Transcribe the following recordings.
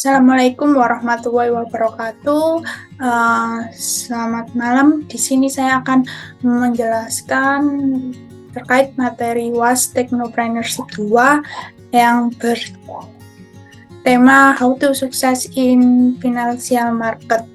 Assalamualaikum warahmatullahi wabarakatuh. Selamat malam. Di sini saya akan menjelaskan terkait materi UAS Technopreneurship 2 yang bertema How to Success in Financial Market.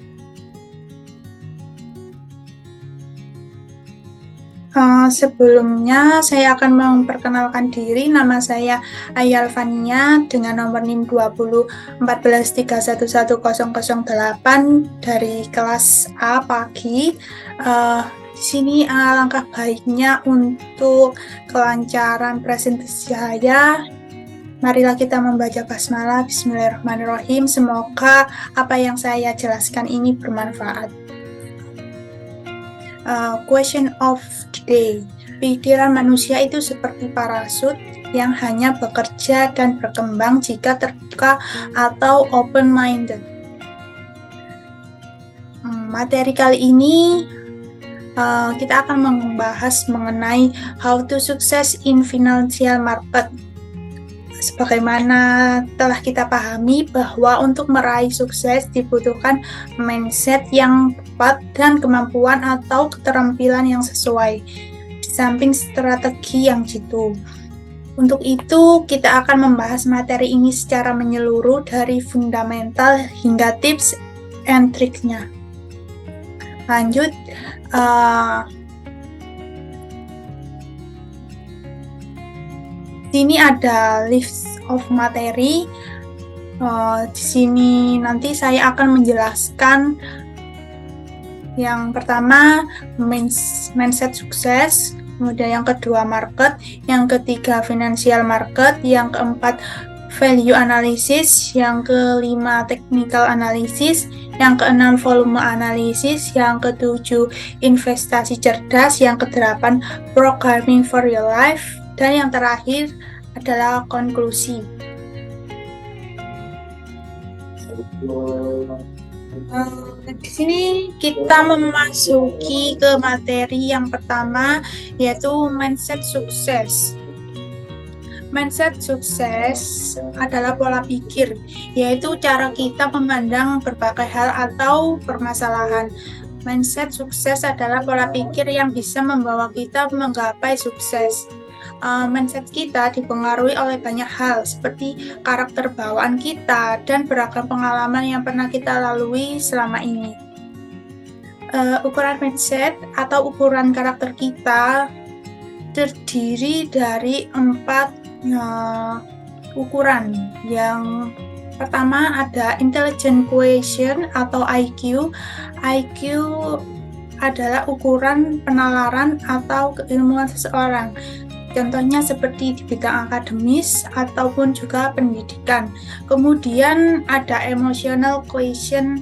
Sebelumnya saya akan memperkenalkan diri. Nama saya Ayal Fania dengan nomor NIM 2014311008 dari kelas A pagi. Di sini alangkah baiknya untuk kelancaran presentasi saya. Marilah kita membaca basmalah. Bismillahirrahmanirrahim. Semoga apa yang saya jelaskan ini bermanfaat. Question of the day. Pikiran manusia itu seperti parasut yang hanya bekerja dan berkembang jika terbuka atau open-minded. Materi kali ini kita akan membahas mengenai how to success in financial market. Sebagaimana telah kita pahami bahwa untuk meraih sukses dibutuhkan mindset yang tepat dan kemampuan atau keterampilan yang sesuai, di samping strategi yang jitu. Untuk itu, kita akan membahas materi ini secara menyeluruh dari fundamental hingga tips and triknya. Lanjut, sini ada list of materi. Di sini nanti saya akan menjelaskan yang pertama mindset sukses, kemudian yang kedua market, yang ketiga financial market, yang keempat value analysis, yang kelima technical analysis, yang keenam volume analysis, yang ketujuh investasi cerdas, yang kedelapan programming for your life, dan yang terakhir adalah konklusi. Di sini kita memasuki ke materi yang pertama, yaitu mindset sukses. Mindset sukses adalah pola pikir, yaitu cara kita memandang berbagai hal atau permasalahan. Mindset sukses adalah pola pikir yang bisa membawa kita menggapai sukses. Mindset kita dipengaruhi oleh banyak hal seperti karakter bawaan kita dan beragam pengalaman yang pernah kita lalui selama ini. Ukuran mindset atau ukuran karakter kita terdiri dari 4 ukuran. Yang pertama ada intelligence quotient atau IQ. IQ adalah ukuran penalaran atau keilmuan seseorang. Contohnya seperti di bidang akademis ataupun juga pendidikan. Kemudian ada emotional quotient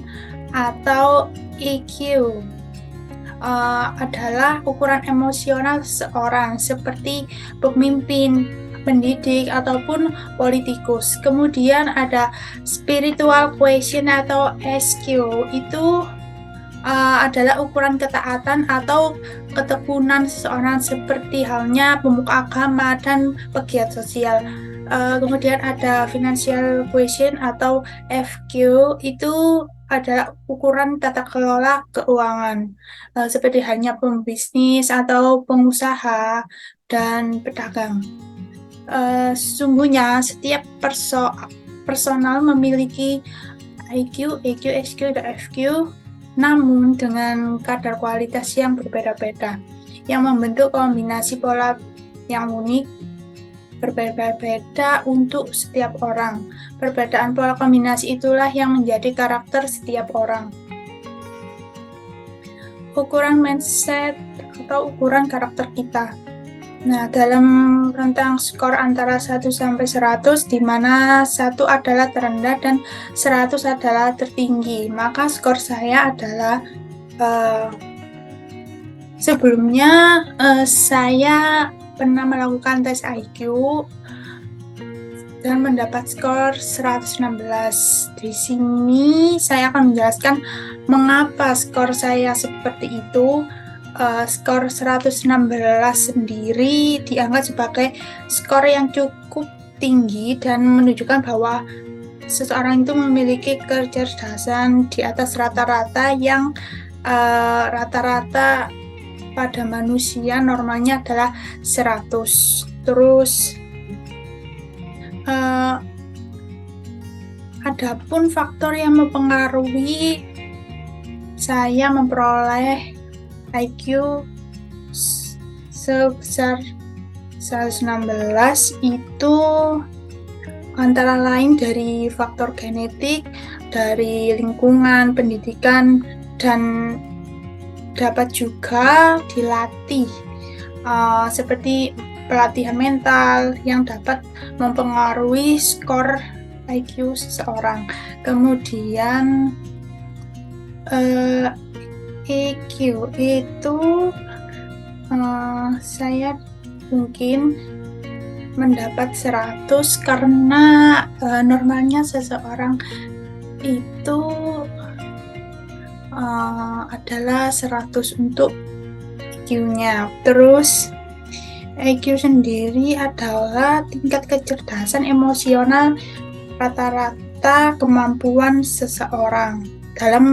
atau EQ. Adalah ukuran emosional seseorang seperti pemimpin, pendidik ataupun politikus. Kemudian ada spiritual quotient atau SQ. Itu adalah ukuran ketaatan atau ketekunan seseorang seperti halnya pemuka agama dan pegiat sosial. Kemudian ada financial quotient atau FQ, itu adalah ukuran tata kelola keuangan, seperti halnya pembisnis atau pengusaha dan pedagang. Sesungguhnya setiap personal memiliki IQ, EQ, SQ, dan FQ, namun dengan kadar kualitas yang berbeda-beda, yang membentuk kombinasi pola yang unik, berbeda-beda untuk setiap orang. Perbedaan pola kombinasi itulah yang menjadi karakter setiap orang. Ukuran mindset atau ukuran karakter kita. Nah, dalam rentang skor antara 1 sampai 100, di mana 1 adalah terendah dan 100 adalah tertinggi, maka skor saya adalah sebelumnya saya pernah melakukan tes IQ dan mendapat skor 116. Di sini saya akan menjelaskan mengapa skor saya seperti itu. Skor 116 sendiri dianggap sebagai skor yang cukup tinggi dan menunjukkan bahwa seseorang itu memiliki kecerdasan di atas rata-rata yang rata-rata pada manusia normalnya adalah 100. Terus adapun faktor yang mempengaruhi saya memperoleh IQ sebesar 116 itu antara lain dari faktor genetik, dari lingkungan, pendidikan, dan dapat juga dilatih seperti pelatihan mental yang dapat mempengaruhi skor IQ seseorang. Kemudian EQ itu saya mungkin mendapat 100 karena normalnya seseorang itu adalah 100 untuk EQ-nya. Terus EQ sendiri adalah tingkat kecerdasan emosional rata-rata kemampuan seseorang dalam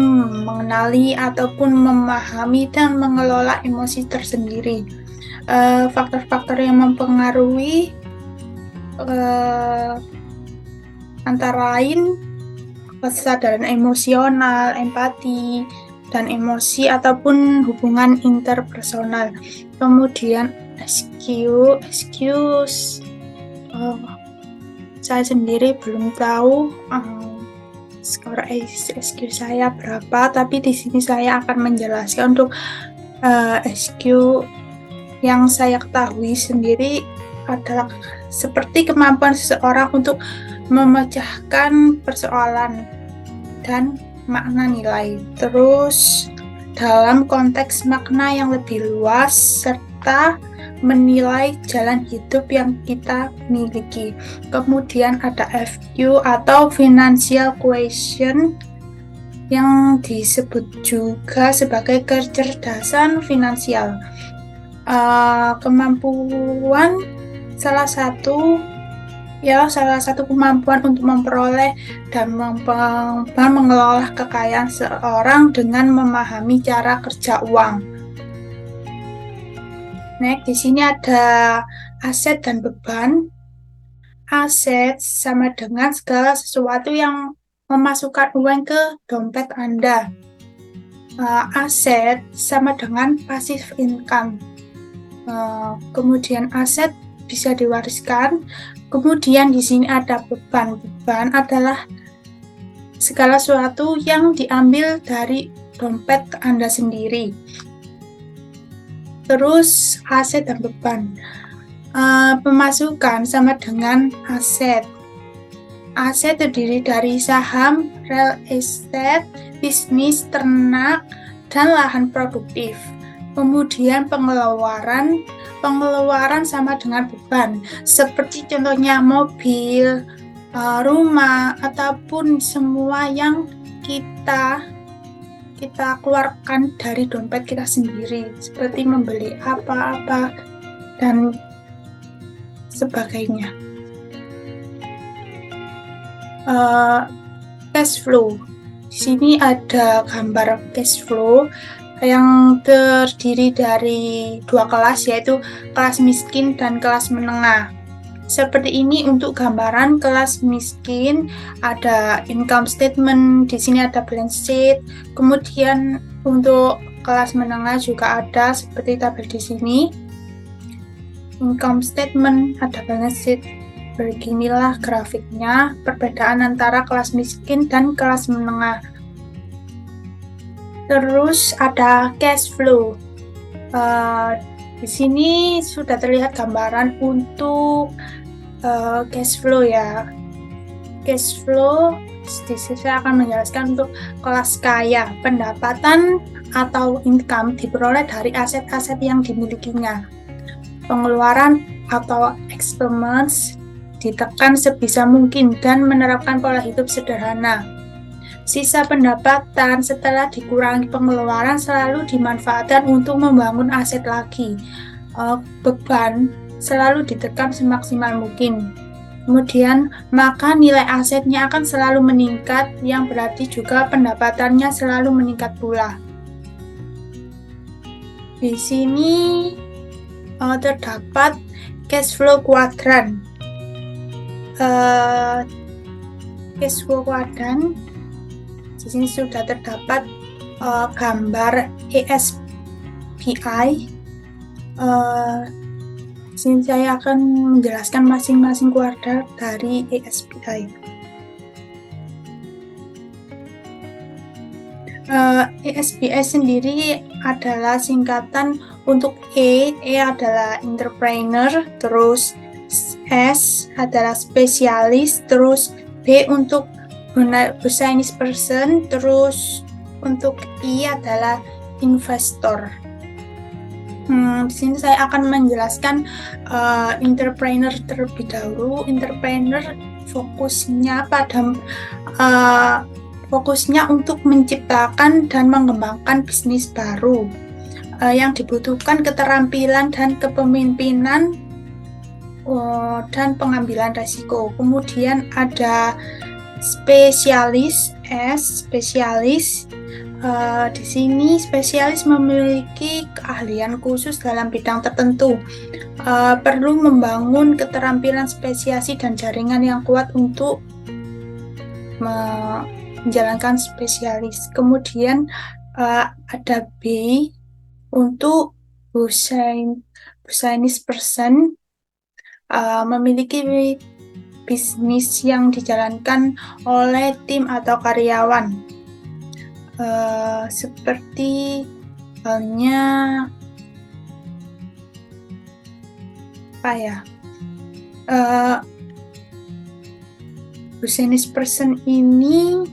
mengenali ataupun memahami dan mengelola emosi tersendiri. Faktor-faktor yang mempengaruhi antara lain kesadaran emosional, empati, dan emosi ataupun hubungan interpersonal. Kemudian SQ, saya sendiri belum tahu skor SQ saya berapa, tapi di sini saya akan menjelaskan untuk SQ yang saya ketahui sendiri adalah seperti kemampuan seseorang untuk memecahkan persoalan dan makna nilai. Terus dalam konteks makna yang lebih luas serta menilai jalan hidup yang kita miliki. Kemudian ada FQ atau Financial Quotient yang disebut juga sebagai kecerdasan finansial. Kemampuan salah satu kemampuan untuk memperoleh dan mengelola kekayaan seorang dengan memahami cara kerja uang. Next, di sini ada aset dan beban. Aset sama dengan segala sesuatu yang memasukkan uang ke dompet Anda. Aset sama dengan passive income. Kemudian aset bisa diwariskan. Kemudian di sini ada beban. Beban adalah segala sesuatu yang diambil dari dompet Anda sendiri. Terus aset dan beban. Pemasukan sama dengan aset. Aset terdiri dari saham, real estate, bisnis, ternak, dan lahan produktif. Kemudian pengeluaran sama dengan beban, seperti contohnya mobil, rumah, ataupun semua yang kita keluarkan dari dompet kita sendiri, seperti membeli apa-apa dan sebagainya. Cash flow. Di sini ada gambar cash flow yang terdiri dari dua kelas, yaitu kelas miskin dan kelas menengah. Seperti ini untuk gambaran kelas miskin, ada income statement, di sini ada balance sheet. Kemudian untuk kelas menengah juga ada seperti tabel di sini. Income statement, ada balance sheet. Beginilah grafiknya, perbedaan antara kelas miskin dan kelas menengah. Terus ada cash flow. Di sini sudah terlihat gambaran untuk cash flow ya. Cash flow, di sini saya akan menjelaskan untuk kelas kaya. Pendapatan atau income diperoleh dari aset-aset yang dimilikinya. Pengeluaran atau expense ditekan sebisa mungkin dan menerapkan pola hidup sederhana. Sisa pendapatan setelah dikurangi pengeluaran selalu dimanfaatkan untuk membangun aset lagi. Beban selalu ditekan semaksimal mungkin. Kemudian, maka nilai asetnya akan selalu meningkat, yang berarti juga pendapatannya selalu meningkat pula. Di sini terdapat cash flow quadrant. Cash flow quadrant, di sini sudah terdapat gambar ESPI. Di sini saya akan menjelaskan masing-masing kuadran dari ESPI. ESPI sendiri adalah singkatan untuk E adalah entrepreneur, terus S adalah spesialis, terus B untuk business person, terus untuk I adalah investor. Di sini saya akan menjelaskan entrepreneur terlebih dahulu. Entrepreneur fokusnya untuk menciptakan dan mengembangkan bisnis baru. Yang dibutuhkan keterampilan dan kepemimpinan dan pengambilan resiko. Kemudian ada spesialis, spesialis. Di sini spesialis memiliki keahlian khusus dalam bidang tertentu. Perlu membangun keterampilan spesiasi dan jaringan yang kuat untuk menjalankan spesialis. Kemudian ada B untuk business person, memiliki bisnis yang dijalankan oleh tim atau karyawan, seperti halnya business person ini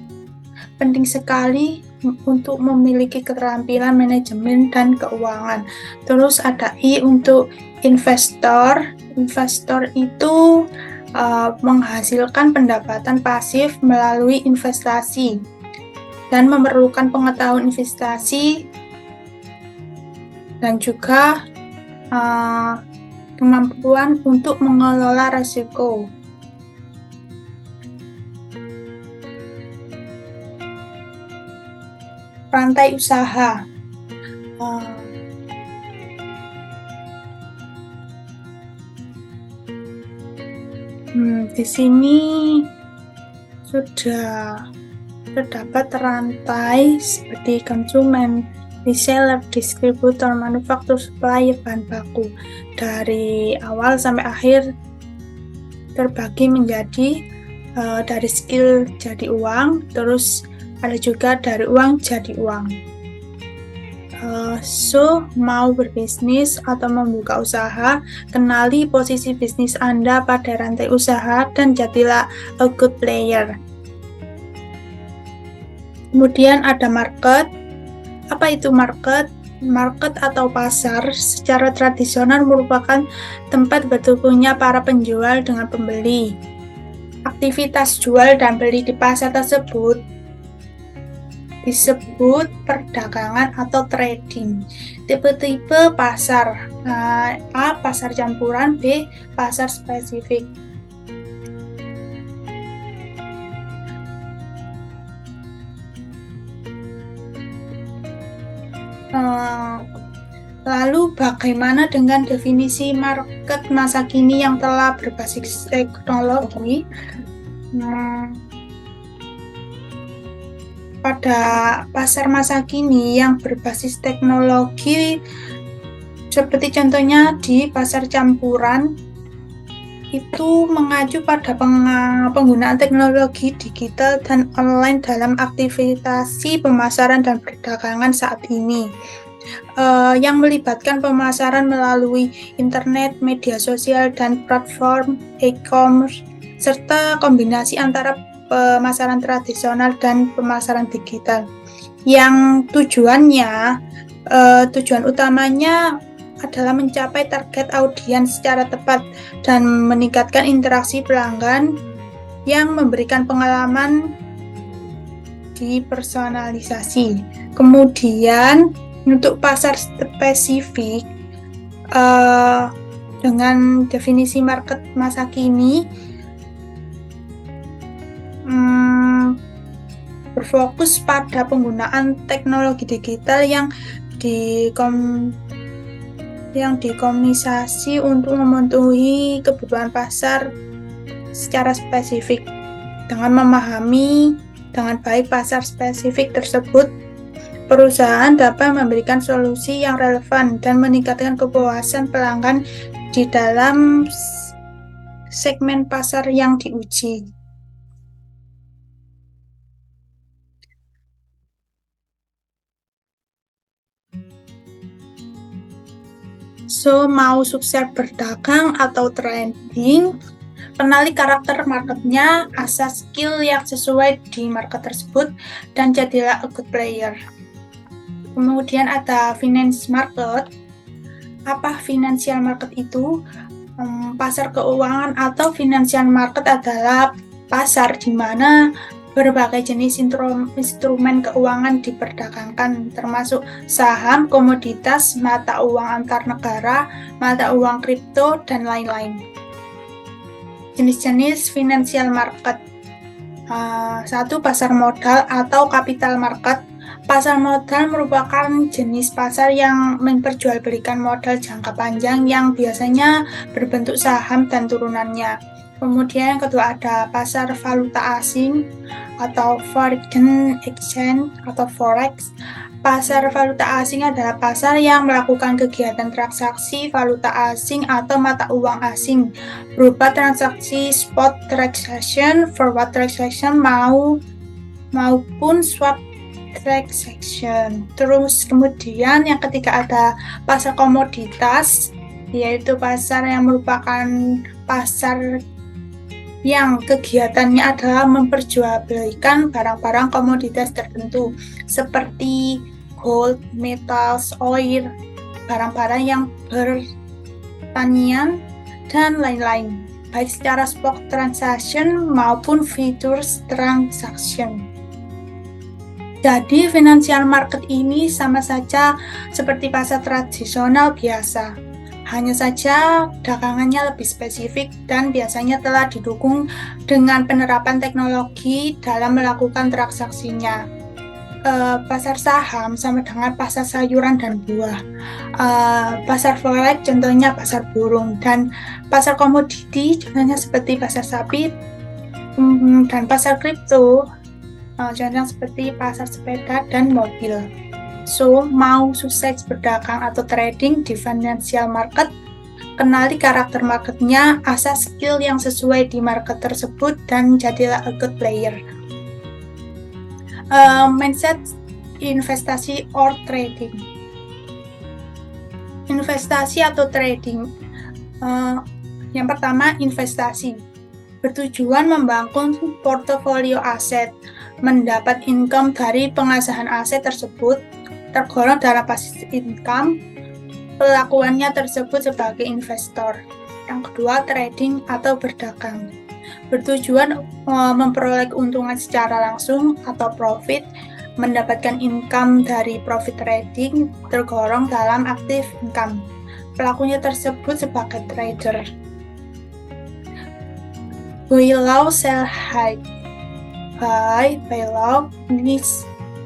penting sekali untuk memiliki keterampilan manajemen dan keuangan. Terus ada I untuk investor. Investor itu menghasilkan pendapatan pasif melalui investasi dan memerlukan pengetahuan investasi dan juga kemampuan untuk mengelola risiko. Rantai usaha. Di sini sudah terdapat rantai seperti konsumen, reseller, distributor, manufaktur, supplier, bahan baku. Dari awal sampai akhir terbagi menjadi dari skill jadi uang, terus ada juga dari uang jadi uang. So, mau berbisnis atau membuka usaha, kenali posisi bisnis Anda pada rantai usaha dan jadilah a good player. Kemudian ada market. Apa itu market? Market atau pasar secara tradisional merupakan tempat bertumpunya para penjual dengan pembeli. Aktivitas jual dan beli di pasar tersebut disebut perdagangan atau trading. Tipe-tipe pasar, A. Pasar campuran, B. Pasar spesifik. Lalu bagaimana dengan definisi market masa kini yang telah berbasis teknologi? Pada pasar masa kini yang berbasis teknologi, seperti contohnya di pasar campuran, itu mengacu pada penggunaan teknologi digital dan online dalam aktivitas pemasaran dan perdagangan saat ini, yang melibatkan pemasaran melalui internet, media sosial, dan platform e-commerce, serta kombinasi antara pemasaran tradisional dan pemasaran digital. Yang tujuan utamanya adalah mencapai target audiens secara tepat dan meningkatkan interaksi pelanggan yang memberikan pengalaman dipersonalisasi. Kemudian untuk pasar spesifik, dengan definisi market masa kini, berfokus pada penggunaan teknologi digital yang dikomunikasi untuk memenuhi kebutuhan pasar secara spesifik. Dengan memahami dengan baik pasar spesifik tersebut, perusahaan dapat memberikan solusi yang relevan dan meningkatkan kepuasan pelanggan di dalam segmen pasar yang diuji. So, mau sukses berdagang atau trading, kenali karakter marketnya, asas skill yang sesuai di market tersebut, dan jadilah a good player. Kemudian ada finance market. Apa financial market itu? Pasar keuangan atau financial market adalah pasar di mana berbagai jenis instrumen keuangan diperdagangkan, termasuk saham, komoditas, mata uang antar negara, mata uang kripto, dan lain-lain. Jenis-jenis financial market. 1. Pasar modal atau capital market. Pasar modal merupakan jenis pasar yang memperjualbelikan modal jangka panjang yang biasanya berbentuk saham dan turunannya. Kemudian yang kedua ada pasar valuta asing atau foreign exchange atau forex. Pasar valuta asing adalah pasar yang melakukan kegiatan transaksi valuta asing atau mata uang asing berupa transaksi spot transaction, forward transaction maupun swap transaction. Terus kemudian yang ketiga ada pasar komoditas, yaitu pasar yang merupakan pasar yang kegiatannya adalah memperjualbelikan barang-barang komoditas tertentu seperti gold, metals, oil, barang-barang yang pertanian, dan lain-lain, baik secara spot transaction maupun futures transaction. Jadi financial market ini sama saja seperti pasar tradisional biasa. Hanya saja dagangannya lebih spesifik dan biasanya telah didukung dengan penerapan teknologi dalam melakukan transaksinya. Pasar saham sama dengan pasar sayuran dan buah. Pasar forex contohnya pasar burung, dan pasar komoditi contohnya seperti pasar sapi, dan pasar kripto contohnya seperti pasar sepeda dan mobil. So, mau sukses berdagang atau trading di financial market, kenali karakter marketnya, asas skill yang sesuai di market tersebut, dan jadilah a good player. Mindset investasi or trading. Investasi atau trading. Yang pertama, investasi. Bertujuan membangun portofolio aset, mendapat income dari pengasahan aset tersebut, tergolong dalam passive income, pelakuannya tersebut sebagai investor. Yang kedua, trading atau berdagang. Bertujuan memperoleh keuntungan secara langsung atau profit, mendapatkan income dari profit trading, tergolong dalam active income. Pelakunya tersebut sebagai trader. Buy low, sell high. Buy low, ini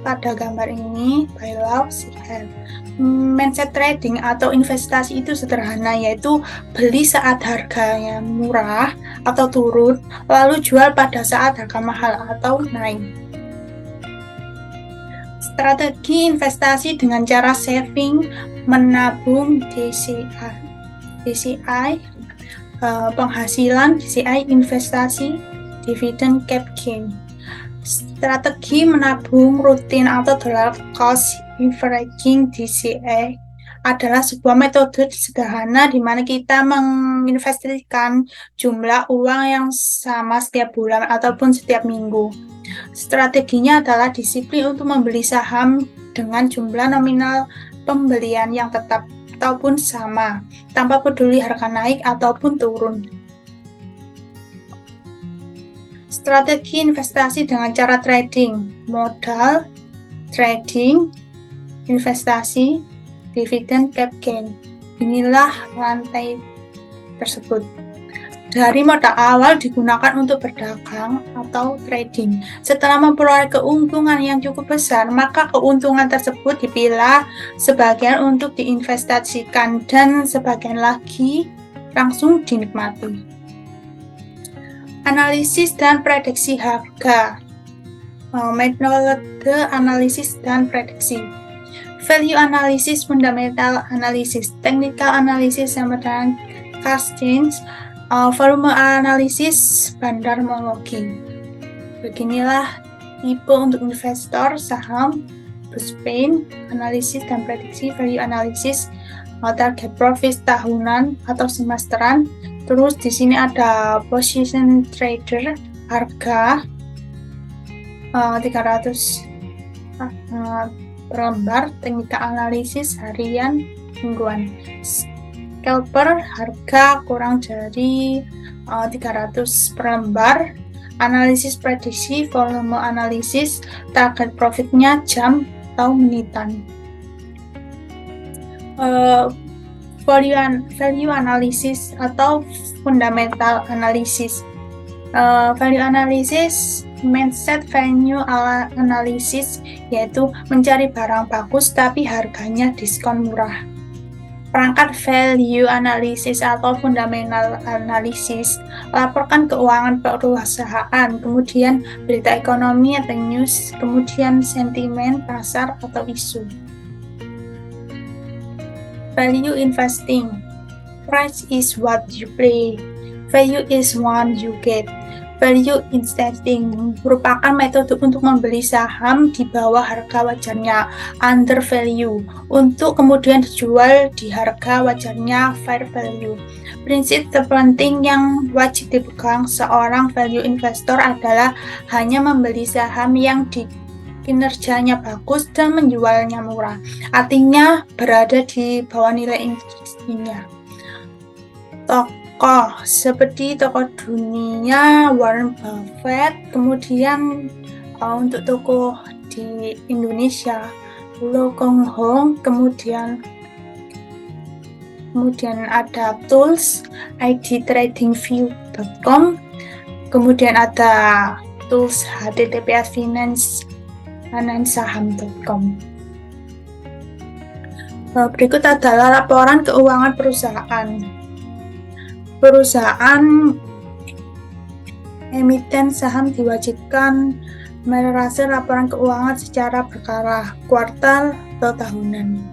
pada gambar ini, buy low, sell high. Mindset trading atau investasi itu sederhana, yaitu beli saat harganya murah atau turun, lalu jual pada saat harga mahal atau naik. Strategi investasi dengan cara saving, menabung DCI, penghasilan DCI, investasi, dividend cap gain. Strategi menabung rutin atau dollar cost averaging DCA adalah sebuah metode sederhana di mana kita menginvestasikan jumlah uang yang sama setiap bulan ataupun setiap minggu. Strateginya adalah disiplin untuk membeli saham dengan jumlah nominal pembelian yang tetap ataupun sama, tanpa peduli harga naik ataupun turun. Strategi investasi dengan cara trading, modal, trading, investasi, dividen cap gain. Inilah rantai tersebut. dari modal awal digunakan untuk berdagang atau trading. Setelah memperoleh keuntungan yang cukup besar, maka keuntungan tersebut dipilah sebagian untuk diinvestasikan dan sebagian lagi langsung dinikmati. Analisis dan prediksi harga. Metode analisis dan prediksi. Value analysis, fundamental analysis, technical analysis, sama dengan castings, volume analisis, bandarmologi. Beginilah tipe untuk investor saham, Brisbane, analisis dan prediksi, value analysis, target profit tahunan atau semesteran. Terus di sini ada position trader, harga 300 per lembar, technical analisis harian, mingguan. Scalper, harga kurang dari 300 per lembar. Analisis prediksi, volume analisis, target profitnya jam atau menitan. Value analysis atau fundamental analysis. Value analysis, mindset value analysis, yaitu mencari barang bagus tapi harganya diskon murah. Perangkat value analysis atau fundamental analysis, laporkan keuangan perusahaan, kemudian berita ekonomi atau news, kemudian sentimen pasar atau isu. Value investing, price is what you pay, value is what you get. Value investing merupakan metode untuk membeli saham di bawah harga wajarnya, under value, untuk kemudian dijual di harga wajarnya, fair value. Prinsip terpenting yang wajib dipegang seorang value investor adalah hanya membeli saham yang kinerjanya bagus dan menjualnya murah, artinya berada di bawah nilai investasinya. Tokoh seperti tokoh dunia Warren Buffett, kemudian untuk tokoh di Indonesia Lo Kong Hong, kemudian ada tools idtradingview.com, kemudian ada tools https://finansaham.com. Berikut adalah laporan keuangan perusahaan. Perusahaan emiten saham diwajibkan merasa laporan keuangan secara berkala, kuartal atau tahunan.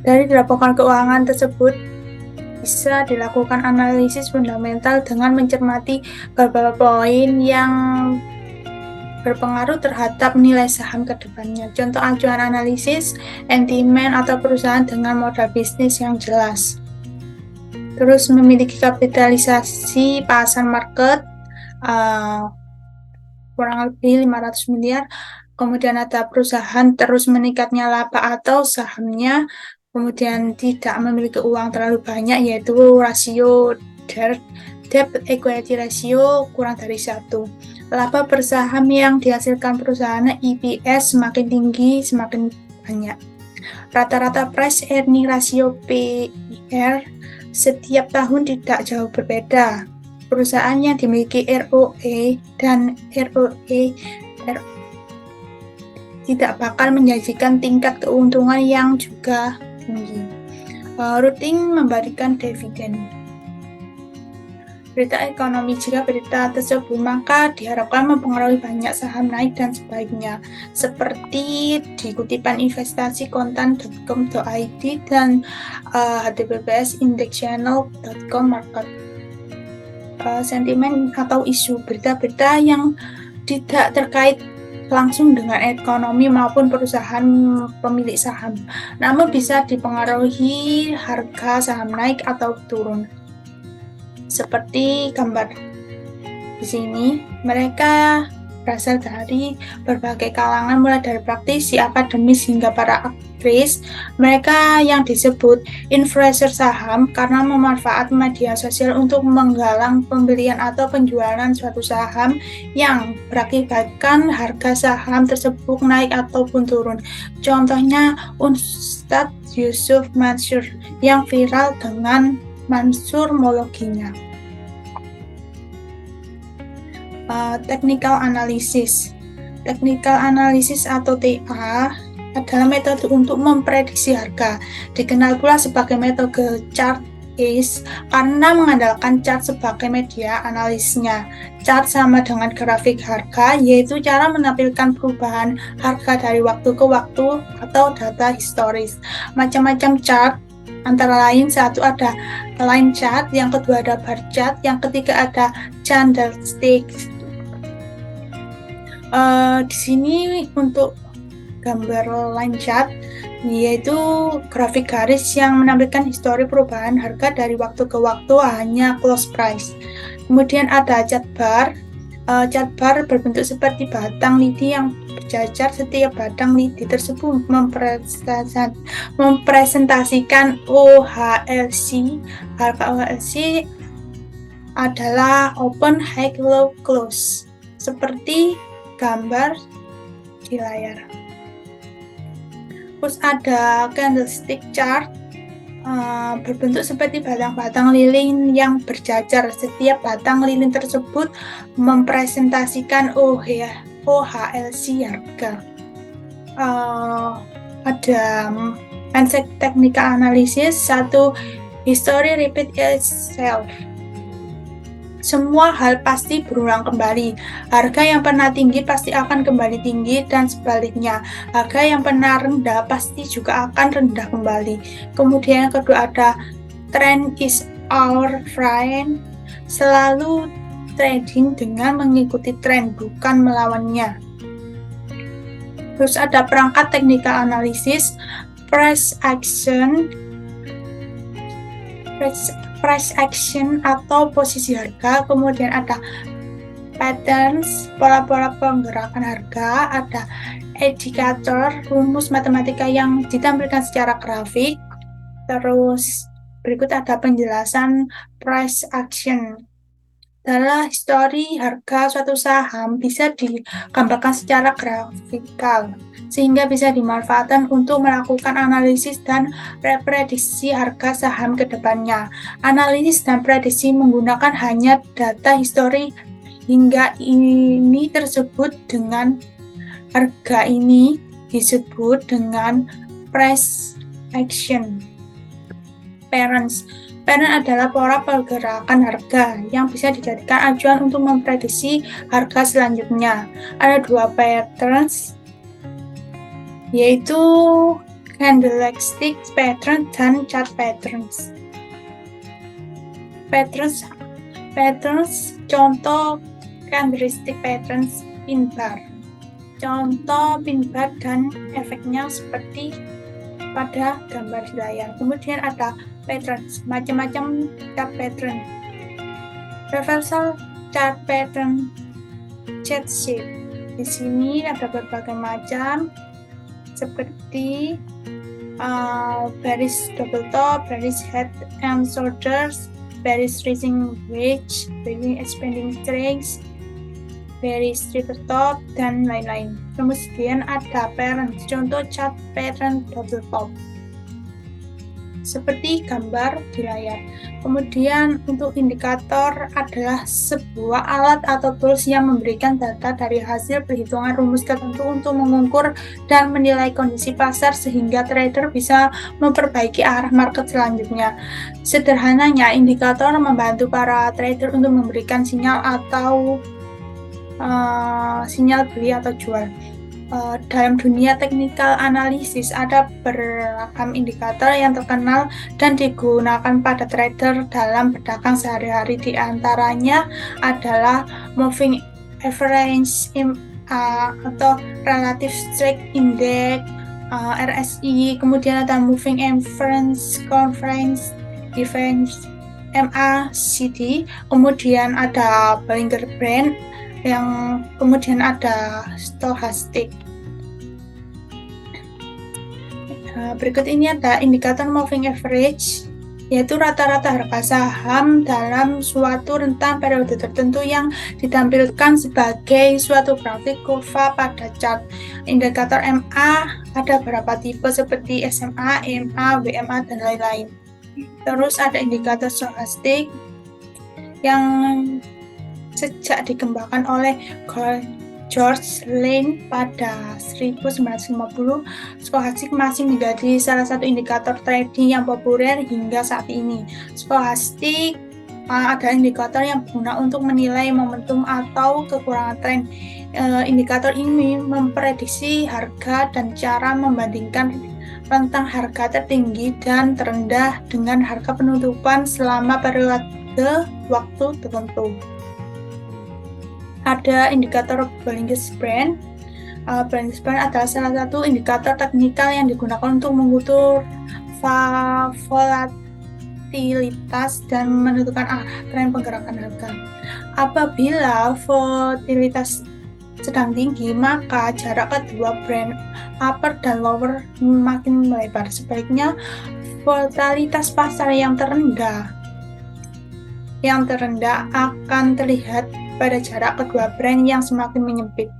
Dari laporan keuangan tersebut bisa dilakukan analisis fundamental dengan mencermati beberapa poin yang berpengaruh terhadap nilai saham ke depannya. Contoh acuan analisis, sentimen atau perusahaan dengan modal bisnis yang jelas. Terus memiliki kapitalisasi pasar market kurang lebih 500 miliar. Kemudian ada perusahaan terus meningkatnya laba atau sahamnya, kemudian tidak memiliki uang terlalu banyak, yaitu rasio debt equity ratio kurang dari 1. Laba per saham yang dihasilkan perusahaan EPS semakin tinggi semakin banyak. Rata-rata price earning ratio PER setiap tahun tidak jauh berbeda. Perusahaan yang dimiliki ROE dan ROE tidak bakal menjanjikan tingkat keuntungan yang juga tinggi. Rutin memberikan dividen. Berita ekonomi, jika berita tersebut maka diharapkan mempengaruhi banyak saham naik dan sebaliknya, seperti di kutipan investasi kontan.com.id dan https indexchannel.com market. Sentimen atau isu, berita-berita yang tidak terkait langsung dengan ekonomi maupun perusahaan pemilik saham, namun bisa dipengaruhi harga saham naik atau turun. Seperti gambar di sini, mereka berasal dari berbagai kalangan, mulai dari praktisi, akademis hingga para aktris. Mereka yang disebut influencer saham karena memanfaatkan media sosial untuk menggalang pembelian atau penjualan suatu saham yang berakibatkan harga saham tersebut naik ataupun turun. Contohnya Ustadz Yusuf Mansur yang viral dengan mansurmologinya. Technical analysis. Technical analysis atau TA adalah metode untuk memprediksi harga. Dikenal pula sebagai metode chart case karena mengandalkan chart sebagai media analisisnya. Chart sama dengan grafik harga, yaitu cara menampilkan perubahan harga dari waktu ke waktu atau data historis. Macam-macam chart, antara lain satu ada line chart, yang kedua ada bar chart, yang ketiga ada candlestick. Di sini untuk gambar line chart yaitu grafik garis yang menampilkan histori perubahan harga dari waktu ke waktu hanya close price. Kemudian ada chart bar. Chart bar berbentuk seperti batang lidi yang berjajar. Setiap batang lidi tersebut mempresentasikan OHLC. Harga OHLC adalah open, high, low, close, seperti gambar di layar. Terus ada candlestick chart, berbentuk seperti batang-batang lilin yang berjajar. Setiap batang lilin tersebut mempresentasikan OHLC harga. Ada mindset technical analysis. Satu, history repeat itself. Semua hal pasti berulang kembali. Harga yang pernah tinggi pasti akan kembali tinggi dan sebaliknya. Harga yang pernah rendah pasti juga akan rendah kembali. Kemudian yang kedua ada trend is our friend. Selalu trading dengan mengikuti tren, bukan melawannya. Terus ada perangkat technical analysis, price action atau posisi harga. Kemudian ada patterns, pola-pola penggerakan harga. Ada indikator, rumus matematika yang ditampilkan secara grafik. Terus berikut ada penjelasan price action. Dalam histori harga suatu saham bisa digambarkan secara grafikal, sehingga bisa dimanfaatkan untuk melakukan analisis dan prediksi harga saham ke depannya. Analisis dan prediksi menggunakan hanya data histori hingga ini tersebut dengan harga ini disebut dengan price action. Pattern adalah pola pergerakan harga yang bisa dijadikan acuan untuk memprediksi harga selanjutnya. Ada dua patterns, yaitu candlestick pattern dan chart patterns. Patterns contoh candlestick patterns pin bar. Contoh pin bar dan efeknya seperti pada gambar di layar. Kemudian ada patterns, macam-macam chart pattern. Reversal chart pattern, chart shape. Di sini ada berbagai macam, seperti bearish double top, bearish head and shoulders, bearish rising wedge, bearish expanding strength, bearish triple top, dan lain-lain. Kemudian ada parent, contoh chart pattern double top, seperti gambar di layar. Kemudian untuk indikator adalah sebuah alat atau tools yang memberikan data dari hasil perhitungan rumus tertentu untuk mengukur dan menilai kondisi pasar sehingga trader bisa memperbaiki arah market selanjutnya. Sederhananya, indikator membantu para trader untuk memberikan sinyal atau sinyal beli atau jual. Dalam dunia technical analysis ada beragam indikator yang terkenal dan digunakan pada trader dalam berdagang sehari-hari. Di antaranya adalah moving average atau relative strength index, RSI, kemudian ada moving average conference defense, MACD, kemudian ada Bollinger Band, yang kemudian ada stochastic. Berikut ini ada indikator moving average, yaitu rata-rata harga saham dalam suatu rentang periode tertentu yang ditampilkan sebagai suatu grafik kurva pada chart. Indikator MA ada beberapa tipe seperti SMA, EMA, WMA, dan lain-lain. Terus ada indikator stokastik yang sejak dikembangkan oleh George Lane pada 1950, stokastik masih menjadi salah satu indikator trading yang populer hingga saat ini. Stokastik adalah indikator yang berguna untuk menilai momentum atau kekurangan tren. Indikator ini memprediksi harga dan cara membandingkan rentang harga tertinggi dan terendah dengan harga penutupan selama periode waktu tertentu. Ada indikator Bollinger Band. Bollinger Band adalah salah satu indikator teknikal yang digunakan untuk mengukur volatilitas dan menentukan tren pergerakan harga. Apabila volatilitas sedang tinggi, maka jarak kedua band upper dan lower makin melebar. Sebaliknya, volatilitas pasar yang terendah akan terlihat pada jarak kedua brand yang semakin menyempit.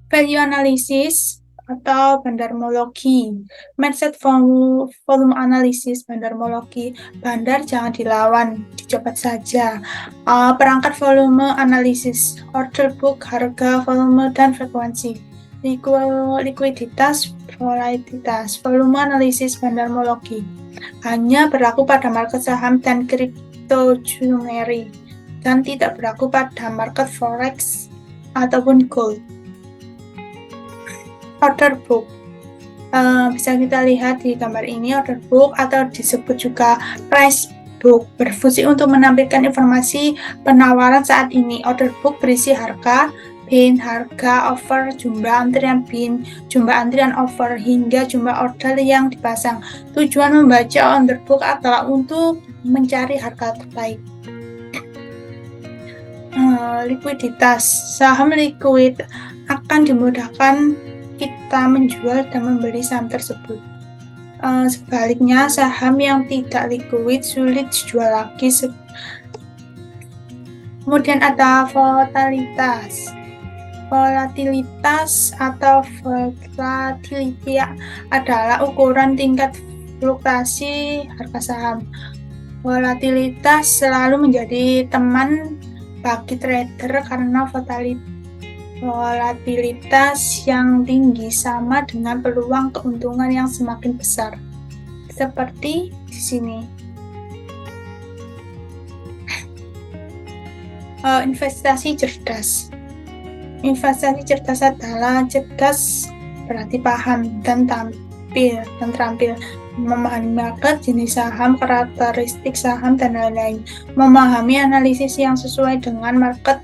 Value analysis atau bandarmologi. Mindset volume analysis, bandarmologi. Bandar jangan dilawan, dicoba saja. Perangkat volume analisis, order book, harga, volume, dan frekuensi. Likuiditas, volatilitas, volume analisis, bandarmologi. Hanya berlaku pada market saham dan cryptocurrency dan tidak berlaku pada market forex ataupun gold. Order book, bisa kita lihat di gambar ini. Order book atau disebut juga price book berfungsi untuk menampilkan informasi penawaran saat ini. Order book berisi harga, bin, harga, offer, jumlah antrian bin, jumlah antrian offer, hingga jumlah order yang dipasang. Tujuan membaca order book adalah untuk mencari harga terbaik. Likuiditas, saham likuid akan dimudahkan kita menjual dan membeli saham tersebut. Sebaliknya, saham yang tidak likuid sulit dijual lagi. Kemudian ada volatilitas. Volatilitas atau volatility adalah ukuran tingkat fluktuasi harga saham. Volatilitas selalu menjadi teman bagi trader karena volatilitas yang tinggi sama dengan peluang keuntungan yang semakin besar. Seperti di sini. Investasi cerdas. Investasi cerdas adalah cerdas berarti paham dan terampil, memahami market, jenis saham, karakteristik saham, dan lain-lain. Memahami analisis yang sesuai dengan market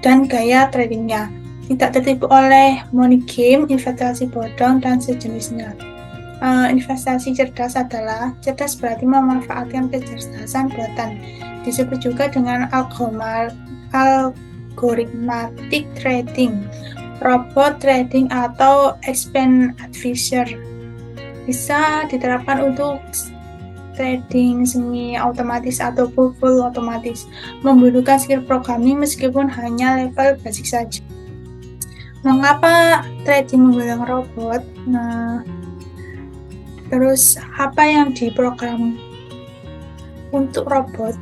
dan gaya tradingnya. Tidak tertipu oleh money game, investasi bodong, dan sejenisnya. Investasi cerdas adalah cerdas berarti memanfaatkan kecerdasan buatan. Disebut juga dengan algorithmic trading, robot trading, atau expand advisor. Bisa diterapkan untuk trading semi otomatis atau full otomatis, membutuhkan skill programming meskipun hanya level basic saja. Mengapa trading menggunakan robot? Terus apa yang diprogram untuk robot?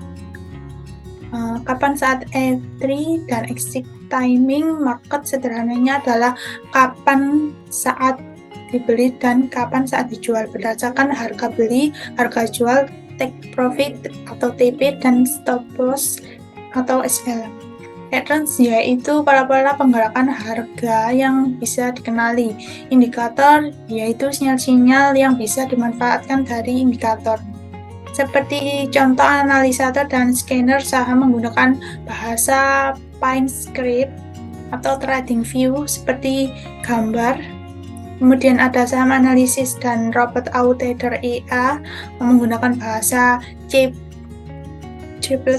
Kapan saat entry dan exit timing market sederhananya adalah kapan saat dibeli dan kapan saat dijual berdasarkan harga beli, harga jual, take profit atau TP, dan stop loss atau SL. Patterns yaitu pola-pola penggerakan harga yang bisa dikenali. Indikator yaitu sinyal-sinyal yang bisa dimanfaatkan dari indikator. Seperti contoh analisator dan scanner saham menggunakan bahasa PineScript atau TradingView seperti gambar. Kemudian ada saham analisis dan robot outsider EA menggunakan bahasa C+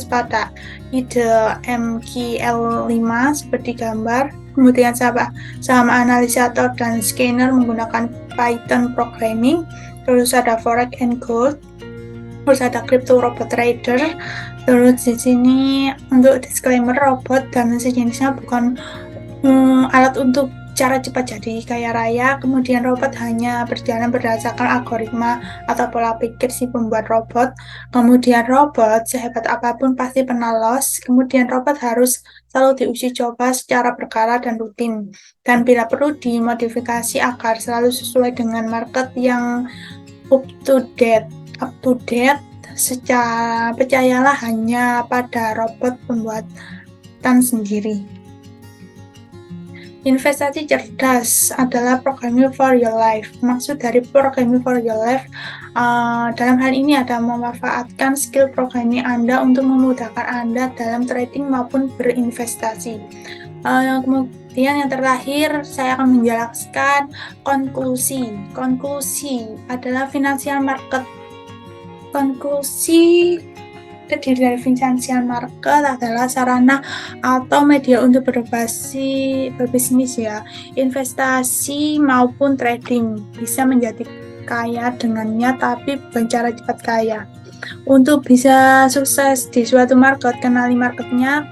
pada ide MQL5 seperti gambar. Kemudian saham analisator dan scanner menggunakan Python programming. Terus ada Forex and Gold. Terus ada Crypto Robot Trader. Terus di sini untuk disclaimer, robot dan sejenisnya bukan alat untuk cara cepat jadi kaya raya, kemudian robot hanya berjalan berdasarkan algoritma atau pola pikir si pembuat robot, kemudian robot sehebat apapun pasti pernah loss, kemudian robot harus selalu diuji coba secara berkala dan rutin, dan bila perlu dimodifikasi agar selalu sesuai dengan market yang up to date. Secara percayalah hanya pada robot pembuatan sendiri. Investasi cerdas adalah programming for your life. Maksud dari programming for your life dalam hal ini adalah memanfaatkan skill programming Anda untuk memudahkan Anda dalam trading maupun berinvestasi. Kemudian yang terakhir saya akan menjelaskan konklusi. Konklusi adalah financial market. Konklusi terdiri dari financial market adalah sarana atau media untuk berbisnis ya, investasi maupun trading, bisa menjadi kaya dengannya tapi bukan cara cepat kaya. Untuk bisa sukses di suatu market, kenali marketnya,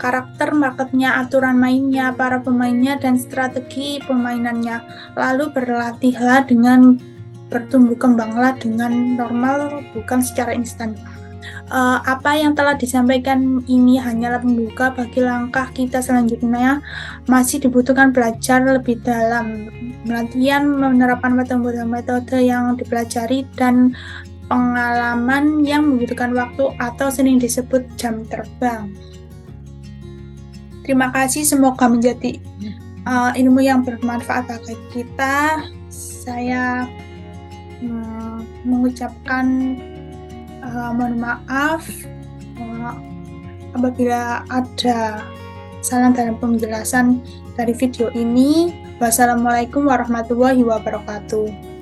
karakter marketnya, aturan mainnya, para pemainnya, dan strategi pemainannya. Lalu berlatihlah dengan bertumbuh kembanglah dengan normal, bukan secara instan. Apa yang telah disampaikan ini hanyalah pembuka bagi langkah kita selanjutnya. Masih dibutuhkan belajar lebih dalam, latihan menerapkan metode-metode yang dipelajari, dan pengalaman yang membutuhkan waktu atau sering disebut jam terbang. Terima kasih, semoga menjadi ilmu yang bermanfaat bagi kita. Saya mengucapkan mohon maaf apabila ada salah dalam penjelasan dari video ini. Wassalamualaikum warahmatullahi wabarakatuh.